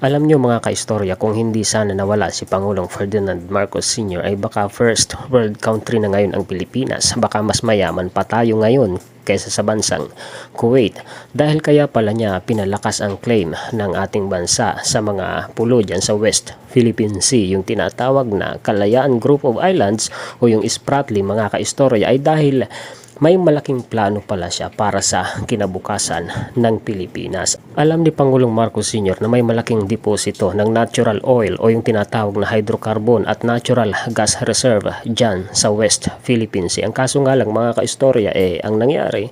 Alam niyo mga kaistorya, kung hindi sana nawala si Pangulong Ferdinand Marcos Sr. ay baka first world country na ngayon ang Pilipinas. Baka mas mayaman pa tayo ngayon kaysa sa bansang Kuwait. Dahil kaya pala niya pinalakas ang claim ng ating bansa sa mga pulo dyan sa West Philippine Sea. Yung tinatawag na Kalayaan Group of Islands o yung Spratly mga kaistorya ay dahil may malaking plano pala siya para sa kinabukasan ng Pilipinas. Alam ni Pangulong Marcos Sr. na may malaking deposito ng natural oil o yung tinatawag na hydrocarbon at natural gas reserve dyan sa West Philippine Sea. Ang kaso nga lang mga kaistorya ang nangyari,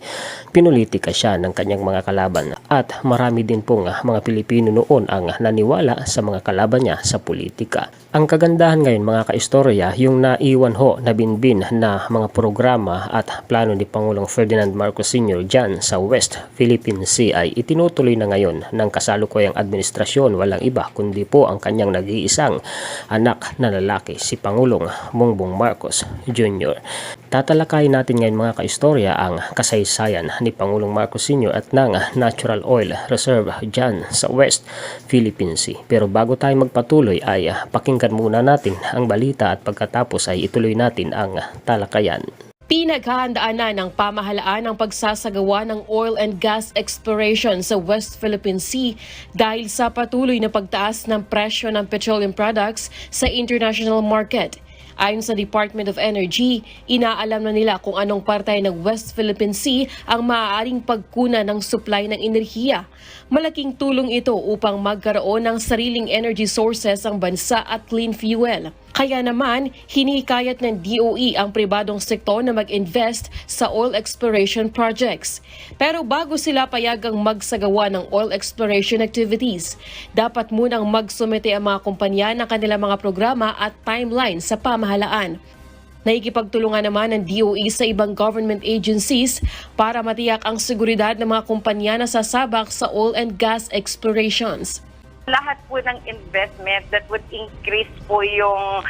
pinulitika siya ng kanyang mga kalaban at marami din pong mga Pilipino noon ang naniwala sa mga kalaban niya sa politika. Ang kagandahan ngayon mga kaistorya, yung naiwan ho na binbin na mga programa at plano ni Pangulong Ferdinand Marcos Sr. dyan sa West Philippine Sea ay itinutuloy na ngayon ng kasalukuyang administrasyon. Walang iba kundi po ang kanyang nag-iisang anak na lalaki, si Pangulong Bongbong Marcos Jr. Tatalakayin natin ngayon mga kaistorya ang kasaysayan ni Pangulong Marcos Sr. at ng natural oil reserve dyan sa West Philippine Sea. Pero bago tayo magpatuloy ay pakinggan muna natin ang balita at pagkatapos ay ituloy natin ang talakayan. Pinaghahandaan na ng pamahalaan ang pagsasagawa ng oil and gas exploration sa West Philippine Sea dahil sa patuloy na pagtaas ng presyo ng petroleum products sa international market. Ayon sa Department of Energy, inaalam na nila kung anong parte ng West Philippine Sea ang maaaring pagkunan ng supply ng enerhiya. Malaking tulong ito upang magkaroon ng sariling energy sources ang bansa at clean fuel. Kaya naman, hinikayat ng DOE ang pribadong sektor na mag-invest sa oil exploration projects. Pero bago sila payagang magsagawa ng oil exploration activities, dapat munang magsumite ang mga kumpanya ng kanilang mga programa at timeline sa pamahalaan. Naikipagtulungan naman ng DOE sa ibang government agencies para matiyak ang seguridad ng mga kumpanya na sasabak sa oil and gas explorations. Lahat po ng investment that would increase po yung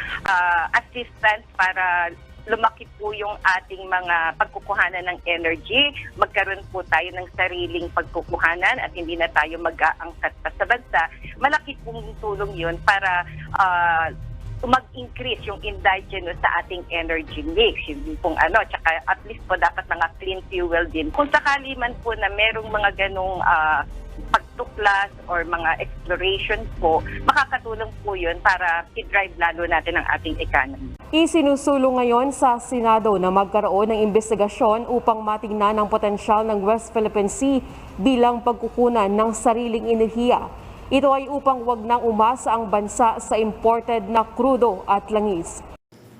assistance para lumaki po yung ating mga pagkukuhanan ng energy, magkaroon po tayo ng sariling pagkukuhanan at hindi na tayo mag-aangkat pa sa bansa. Malaki pong tulong yun para mag-increase yung indigenous sa ating energy mix. Yung pong tsaka at least po dapat mga clean fuel din. Kung sakali man po na merong mga ganong pagtuklas or mga exploration po, makakatulong po yun para i-drive lalo natin ang ating economy. Isinusulong ngayon sa Senado na magkaroon ng investigasyon upang matingnan ang potensyal ng West Philippine Sea bilang pagkukunan ng sariling enerhiya. Ito ay upang wag nang umasa ang bansa sa imported na krudo at langis.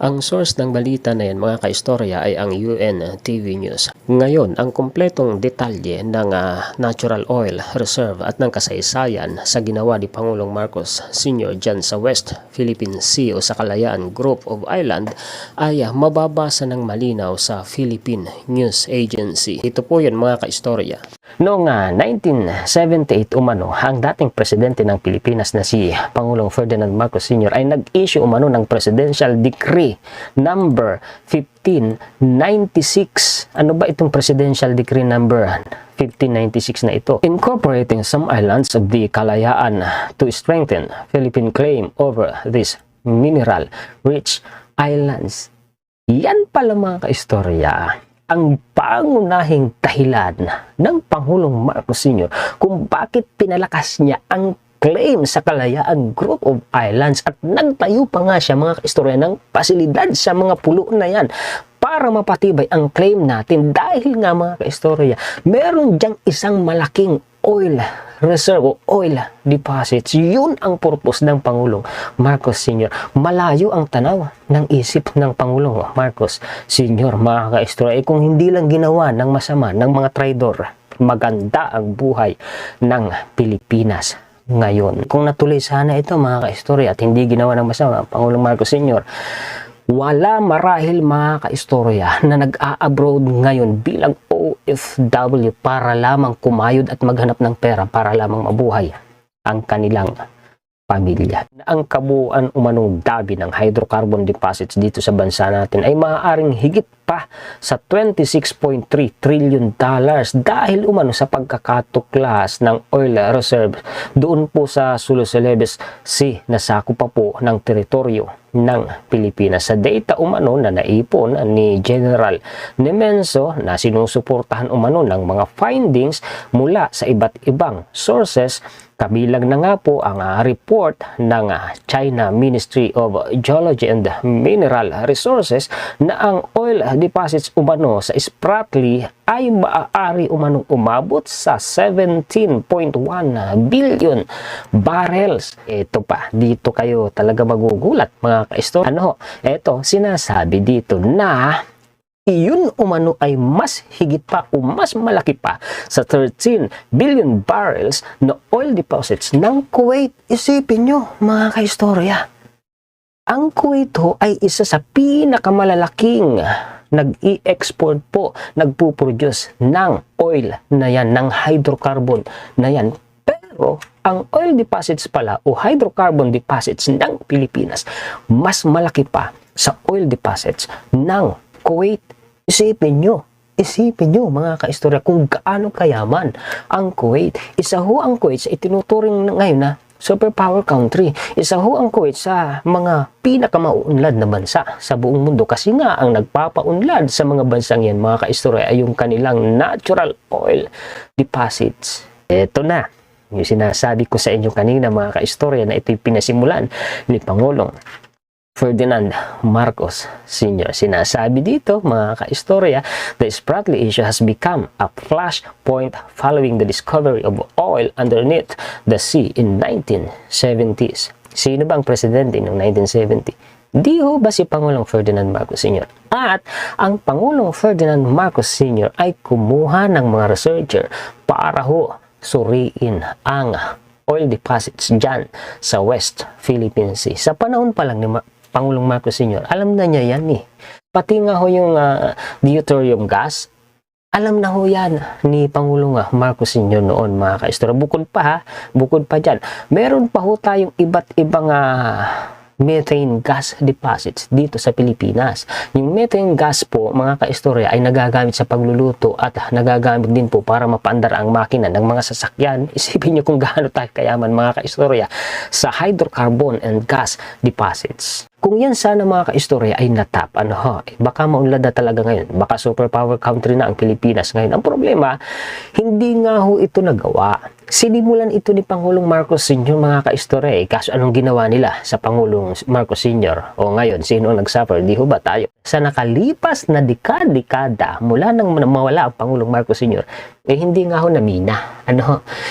Ang source ng balita na yan mga kaistorya ay ang UN TV News. Ngayon, ang kumpletong detalye ng natural oil reserve at ng kasaysayan sa ginawa ni Pangulong Marcos Sr. dyan sa West Philippine Sea o sa Kalayaan Group of Island ay mababasa ng malinaw sa Philippine News Agency. Ito po yun mga kaistorya. Noong 1978 umano, ang dating presidente ng Pilipinas na si Pangulong Ferdinand Marcos Sr. ay nag-issue umano ng Presidential Decree number 1596. Ano ba itong Presidential Decree number 1596 na ito? Incorporating some islands of the Kalayaan to strengthen Philippine claim over these mineral-rich islands. Yan pala mga kaistorya ang pangunahing dahilan ng Pangulong Marcos Sr. kung bakit pinalakas niya ang claim sa Kalayaan Group of Islands at nagtayo pa nga siya mga kaistorya ng pasilidad sa mga pulo na yan para mapatibay ang claim natin dahil nga mga kaistorya, meron diyang isang malaking oil reserve o oil deposits. Yun ang purpose ng Pangulong Marcos Sr. Malayo ang tanaw ng isip ng Pangulong Marcos Sr. Mga kaistorya, kung hindi lang ginawa ng masama ng mga traidor, maganda ang buhay ng Pilipinas ngayon. Kung natuloy sana ito mga kaistorya at hindi ginawa ng masama Pangulong Marcos Sr., wala marahil mga kaistorya na nag-a-abroad ngayon bilang OFW para lamang kumayod at maghanap ng pera para lamang mabuhay ang kanilang pamilya. Ang kabuuan umanong dabi ng hydrocarbon deposits dito sa bansa natin ay maaaring higit pa sa $26.3 trillion dahil umano sa pagkakatuklas ng oil reserve doon po sa Sulu-Celebes Sea na sakop pa po ng teritoryo ng Pilipinas. Sa data umano na naipon ni General Nemenzo na sinusuportahan umano ng mga findings mula sa iba't ibang sources, kabilang na nga po ang report ng China Ministry of Geology and Mineral Resources na ang oil deposits umano sa Spratly ay maaari umanong umabot sa 17.1 billion barrels. Ito pa, dito kayo talaga magugulat mga ka-istorya. Ito, sinasabi dito na iyon umano ay mas higit pa o mas malaki pa sa 13 billion barrels na oil deposits ng Kuwait. Isipin nyo mga kaistorya, ang Kuwait ho ay isa sa pinakamalalaking nag-i-export po, nagpuproduce ng oil na yan, ng hydrocarbon na yan. Pero ang oil deposits pala o hydrocarbon deposits ng Pilipinas mas malaki pa sa oil deposits ng Kuwait. Isipin nyo mga kaistorya kung gaano kayaman ang Kuwait. Isa ho ang Kuwait sa itinuturing ngayon na superpower country. Isa ho ang Kuwait sa mga pinakamauunlad na bansa sa buong mundo kasi nga ang nagpapaunlad sa mga bansang yan mga kaistorya ay yung kanilang natural oil deposits. Ito na yung sinasabi ko sa inyo kanina mga kaistorya na ito'y pinasimulan ni Pangulong Ferdinand Marcos Sr. Sinasabi dito mga kaistorya, the Spratly issue has become a flashpoint following the discovery of oil underneath the sea in 1970s. Sino ba ang presidente ng 1970? Di ho ba si Pangulong Ferdinand Marcos Sr.? At ang Pangulong Ferdinand Marcos Sr. ay kumuha ng mga researcher para ho suriin ang oil deposits dyan sa West Philippine Sea. Sa panahon pa lang ni Pangulong Marcos Sr., alam na niya yan eh. Pati nga ho yung deuterium gas, alam na ho yan ni Pangulong Marcos Sr. noon mga kaistorya. Bukod pa dyan, meron pa ho tayong iba't ibang methane gas deposits dito sa Pilipinas. Yung methane gas po mga kaistorya ay nagagamit sa pagluluto at nagagamit din po para mapaandar ang makina ng mga sasakyan. Isipin nyo kung gaano tayo kayaman mga kaistorya sa hydrocarbon and gas deposits. Kung yan sana mga kaistorya ay natap, baka maunlad na talaga ngayon. Baka superpower country na ang Pilipinas ngayon. Ang problema, hindi nga ho ito nagawa. Sinimulan ito ni Pangulong Marcos Sr. mga kaistorya. Kaso anong ginawa nila sa Pangulong Marcos Sr.? O ngayon, sino ang nagsuffer? Di ho ba tayo? Sa nakalipas na dekada mula nang mawala ang Pangulong Marcos Sr., hindi nga ho namina.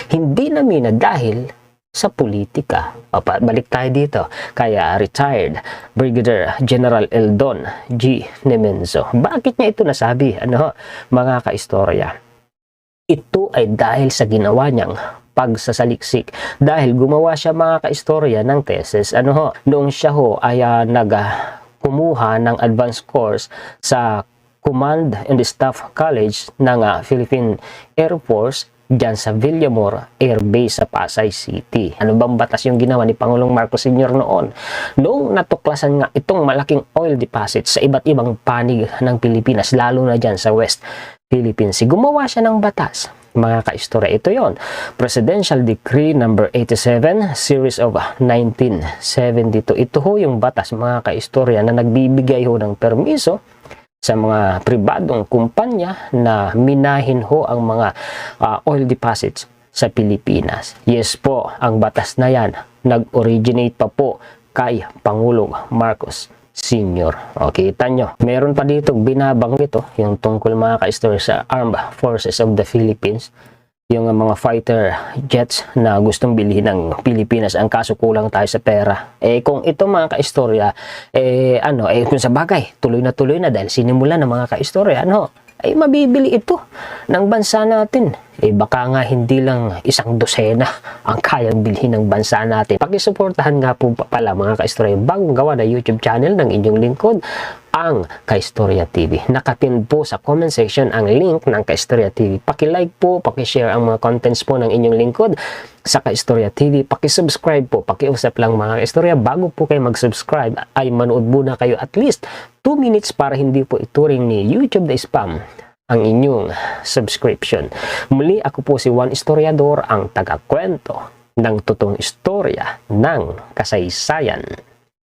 Hindi namina dahil sa politika. Balik tayo dito. Kaya retired Brigadier General Eldon G. Nemenzo. Bakit niya ito nasabi? Mga kaistorya? Ito ay dahil sa ginawa niyang pagsasaliksik. Dahil gumawa siya mga kaistorya ng thesis. Noong siya ho ay kumuha ng advanced course sa Command and Staff College ng Philippine Air Force dyan sa Villamor Air Base sa Pasay City. Ano bang batas yung ginawa ni Pangulong Marcos Sr. noon? Noong natuklasan nga itong malaking oil deposit sa iba't ibang panig ng Pilipinas, lalo na dyan sa West Philippine Sea, gumawa siya ng batas. Mga kaistorya, ito yon. Presidential Decree number 87, Series of 1972. Ito ho yung batas mga kaistorya na nagbibigay ho ng permiso sa mga pribadong kumpanya na minahin ho ang mga oil deposits sa Pilipinas. Yes po, ang batas na yan nag-originate pa po kay Pangulong Marcos Sr. Okay, kita nyo. Meron pa dito binabanggit yung tungkol mga ka-istorya sa Armed Forces of the Philippines. Yung mga fighter jets na gustong bilhin ng Pilipinas, ang kaso kulang tayo sa pera. Kung ito mga kaistorya, kung sa bagay, tuloy na dahil sinimula ng mga kaistorya, mabibili ito ng bansa natin. Baka nga hindi lang 1 dosena ang kayang bilhin ng bansa natin. Pakisuportahan nga po pala mga kaistorya, bagong gawa na YouTube channel ng inyong lingkod, ang Kaistorya TV. Nakapin po sa comment section ang link ng Kaistorya TV. Paki-like po, paki-share ang mga contents po ng inyong lingkod. sa Kaistorya TV. Paki-subscribe po, pakiusap lang mga kaistorya. Bago po kayo mag-subscribe ay manood muna kayo at least 2 minutes para hindi po ituring ni YouTube na spam ang inyong subscription. Muli, ako po si Juan Historiador, ang tagakwento ng totoong istorya ng kasaysayan.